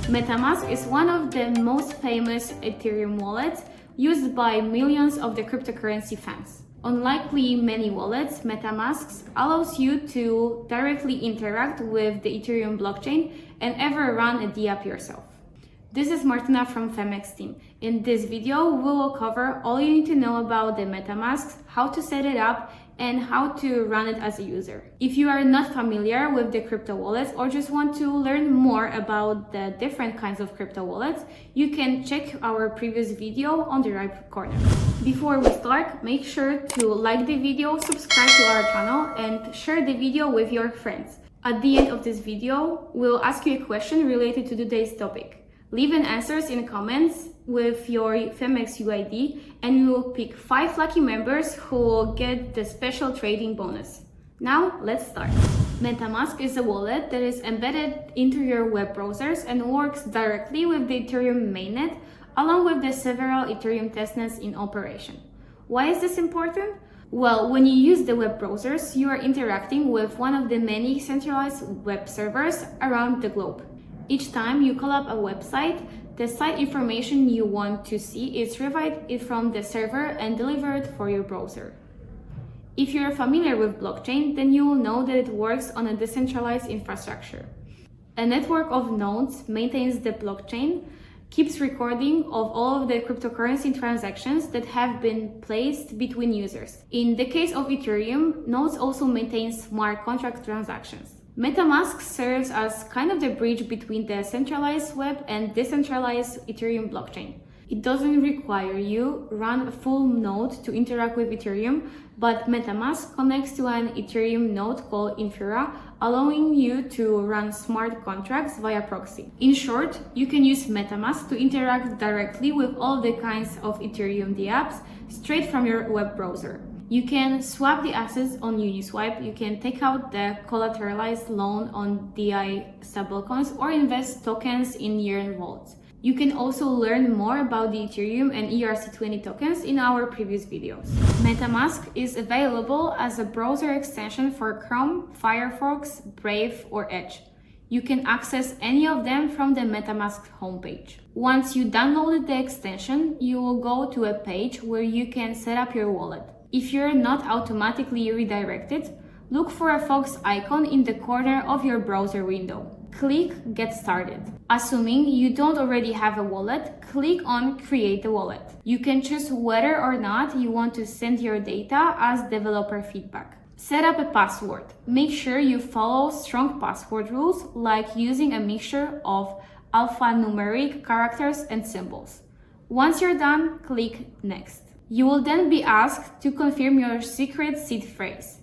MetaMask is one of the most famous Ethereum wallets used by millions of the cryptocurrency fans. Unlike many wallets, MetaMask allows you to directly interact with the Ethereum blockchain and ever run a dApp yourself. This is Martina from Femex team. In this video, we will cover all you need to know about the MetaMask, how to set it up, and how to run it as a user. If you are not familiar with the crypto wallets or just want to learn more about the different kinds of crypto wallets, you can check our previous video on the right corner. Before we start, make sure to like the video, subscribe to our channel, and share the video with your friends. At the end of this video, we'll ask you a question related to today's topic. Leave an answers in comments with your Femex UID and we will pick 5 lucky members who will get the special trading bonus. Now, let's start. MetaMask is a wallet that is embedded into your web browsers and works directly with the Ethereum mainnet along with the several Ethereum testnets in operation. Why is this important? Well, when you use the web browsers, you are interacting with one of the many centralized web servers around the globe. Each time you call up a website, the site information you want to see is retrieved from the server and delivered for your browser. If you're familiar with blockchain, then you will know that it works on a decentralized infrastructure. A network of nodes maintains the blockchain, keeps recording of all of the cryptocurrency transactions that have been placed between users. In the case of Ethereum, nodes also maintain smart contract transactions. MetaMask serves as kind of the bridge between the centralized web and decentralized Ethereum blockchain. It doesn't require you run a full node to interact with Ethereum, but MetaMask connects to an Ethereum node called Infura, allowing you to run smart contracts via proxy. In short, you can use MetaMask to interact directly with all the kinds of Ethereum dApps straight from your web browser. You can swap the assets on Uniswap, you can take out the collateralized loan on DI stablecoins or invest tokens in Yearn vaults. You can also learn more about the Ethereum and ERC20 tokens in our previous videos. MetaMask is available as a browser extension for Chrome, Firefox, Brave, or Edge. You can access any of them from the MetaMask homepage. Once you downloaded the extension, you will go to a page where you can set up your wallet. If you're not automatically redirected, look for a Fox icon in the corner of your browser window. Click Get Started. Assuming you don't already have a wallet, click on Create a Wallet. You can choose whether or not you want to send your data as developer feedback. Set up a password. Make sure you follow strong password rules like using a mixture of alphanumeric characters and symbols. Once you're done, click Next. You will then be asked to confirm your secret seed phrase.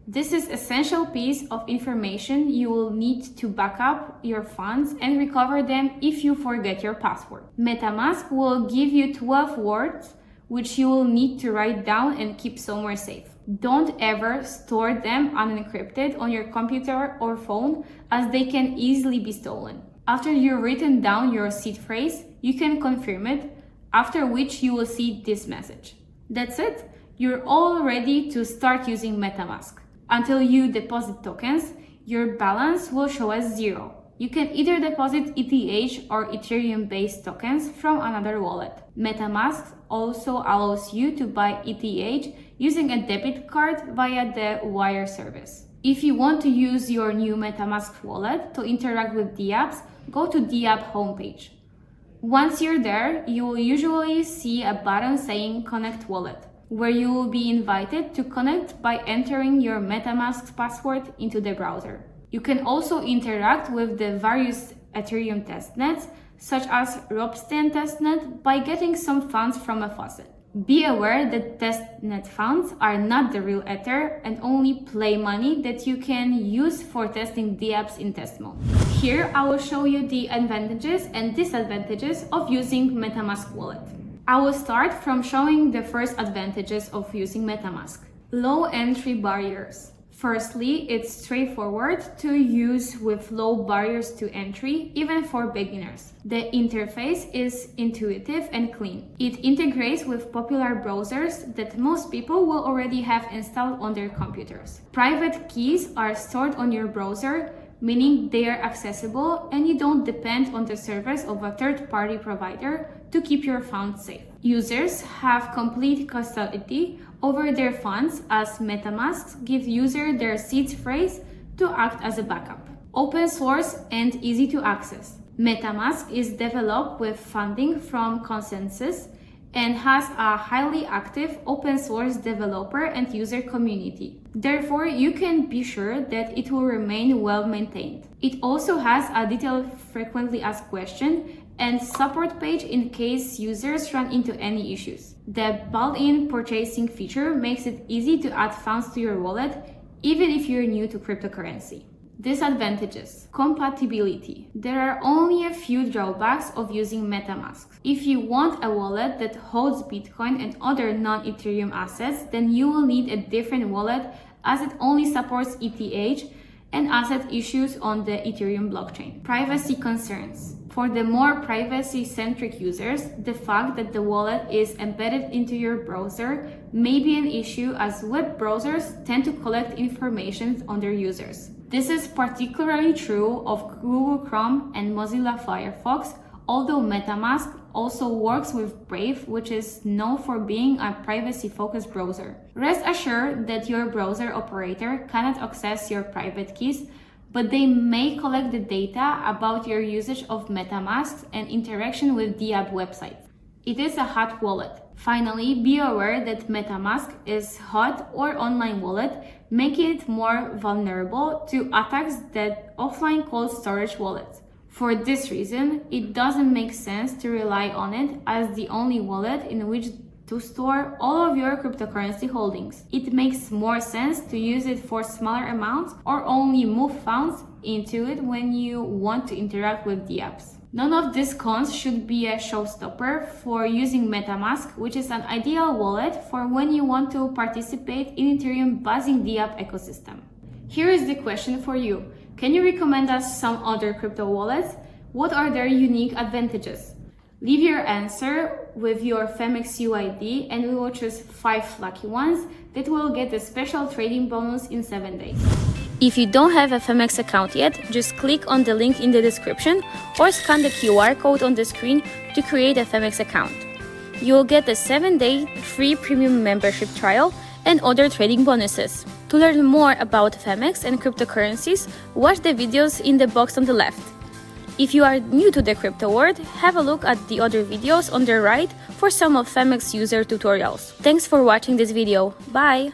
This is an essential piece of information you will need to back up your funds and recover them if you forget your password. MetaMask will give you 12 words which you will need to write down and keep somewhere safe. Don't ever store them unencrypted on your computer or phone as they can easily be stolen. After you've written down your seed phrase, you can confirm it, after which you will see this message. That's it, you're all ready to start using MetaMask. Until you deposit tokens, your balance will show as 0. You can either deposit ETH or Ethereum-based tokens from another wallet. MetaMask also allows you to buy ETH using a debit card via the wire service. If you want to use your new MetaMask wallet to interact with dApps, go to dApp homepage. Once you're there, you will usually see a button saying Connect Wallet, where you will be invited to connect by entering your MetaMask password into the browser. You can also interact with the various Ethereum testnets, such as Ropsten testnet, by getting some funds from a faucet. Be aware that testnet funds are not the real Ether and only play money that you can use for testing dApps in test mode. Here I will show you the advantages and disadvantages of using MetaMask wallet. I will start from showing the first advantages of using MetaMask. Low entry barriers. Firstly, it's straightforward to use with low barriers to entry, even for beginners. The interface is intuitive and clean. It integrates with popular browsers that most people will already have installed on their computers. Private keys are stored on your browser, meaning they are accessible and you don't depend on the servers of a third-party provider to keep your funds safe. Users have complete custody over their funds, as MetaMask gives users their seed phrase to act as a backup. Open source and easy to access. MetaMask is developed with funding from ConsenSys and has a highly active open source developer and user community. Therefore, you can be sure that it will remain well maintained. It also has a detailed frequently asked questions and support page in case users run into any issues. The built-in purchasing feature makes it easy to add funds to your wallet, even if you're new to cryptocurrency. Disadvantages. Compatibility. There are only a few drawbacks of using MetaMask. If you want a wallet that holds Bitcoin and other non-Ethereum assets, then you will need a different wallet as it only supports ETH and asset issues on the Ethereum blockchain. Privacy concerns. For the more privacy-centric users, the fact that the wallet is embedded into your browser may be an issue, as web browsers tend to collect information on their users. This is particularly true of Google Chrome and Mozilla Firefox, although MetaMask also works with Brave, which is known for being a privacy-focused browser. Rest assured that your browser operator cannot access your private keys, but they may collect the data about your usage of MetaMask and interaction with the app website. It is a hot wallet. Finally, be aware that MetaMask is hot or online wallet, making it more vulnerable to attacks that offline cold storage wallets. For this reason, it doesn't make sense to rely on it as the only wallet in which to store all of your cryptocurrency holdings. It makes more sense to use it for smaller amounts or only move funds into it when you want to interact with the apps. None of these cons should be a showstopper for using MetaMask, which is an ideal wallet for when you want to participate in Ethereum Buzzing the app ecosystem. Here is the question for you. Can you recommend us some other crypto wallets? What are their unique advantages? Leave your answer with your Femex UID and we will choose 5 lucky ones that will get a special trading bonus in 7 days. If you don't have a Femex account yet, just click on the link in the description or scan the QR code on the screen to create a Femex account. You will get a 7-day free premium membership trial and other trading bonuses. To learn more about Femex and cryptocurrencies, watch the videos in the box on the left. If you are new to the crypto world, have a look at the other videos on the right for some of Femex user tutorials. Thanks for watching this video. Bye!